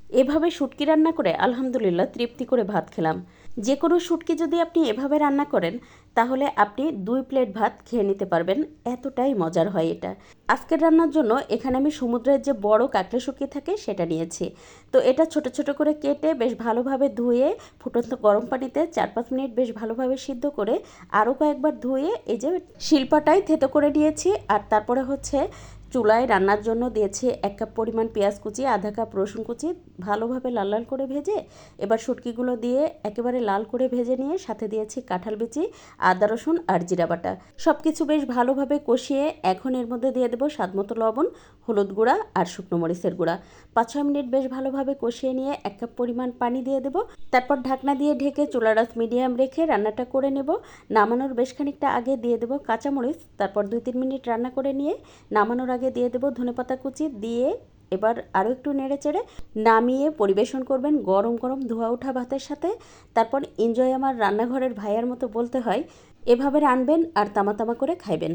এভাবে শুটকি রান্না করে আলহামদুলিল্লাহ তৃপ্তি করে ভাত খেলাম। যে কোনো শুটকি যদি আপনি এভাবে রান্না করেন তাহলে আপনি 2 প্লেট ভাত খেয়ে নিতে পারবেন, এতটাই মজার হয় এটা। আজকের রান্নার জন্য এখানে আমি সমুদ্রের যে বড় কাতলা শুটকি থাকে সেটা নিয়েছি। তো এটা ছোট ছোট করে কেটে বেশ ভালোভাবে ধুয়ে ফুটন্ত গরম পানিতে 4-5 মিনিট বেশ ভালোভাবে সিদ্ধ করে আরও কয়েকবার ধুয়ে এই যে শিলপাটায় থেতো করে নিয়েছি। আর তারপরে হচ্ছে চুলায় রান্নার জন্য দিয়েছি 1 কাপ পরিমাণ পেঁয়াজ কুচি, আধা কাপ রসুন কুচি, ভালোভাবে লাল লাল করে ভেজে এবার শুটকিগুলো দিয়ে একেবারে লাল করে ভেজে নিয়ে সাথে দিয়েছি কাঁঠাল বিচি, আদা রসুন আর জিরা বাটা। সব কিছু বেশ ভালোভাবে কষিয়ে এখন এর মধ্যে দিয়ে দেবো স্বাদমতো লবণ, হলুদ গুঁড়া আর শুকনো মরিচের গুঁড়া। 5-6 মিনিট বেশ ভালোভাবে কষিয়ে নিয়ে 1 কাপ পরিমাণ পানি দিয়ে দেবো। তারপর ঢাকনা দিয়ে ঢেকে চুলার আঁচ মিডিয়াম রেখে রান্নাটা করে নেব। নামানোর বেশ খানিকটা আগে দিয়ে দেবো কাঁচামরিচ। তারপর 2-3 মিনিট রান্না করে নিয়ে নামানোর আগে দিয়ে দেবো ধনেপাতা কুচি দিয়ে এবার আরও একটু নেড়েচেড়ে নামিয়ে পরিবেশন করবেন গরম গরম ধোয়া ওঠা ভাতের সাথে। তারপর এনজয় আমার রান্নাঘরের ভাইয়ার মতো বলতে হয়, এভাবে রানবেন আর তামা তামা করে খাইবেন।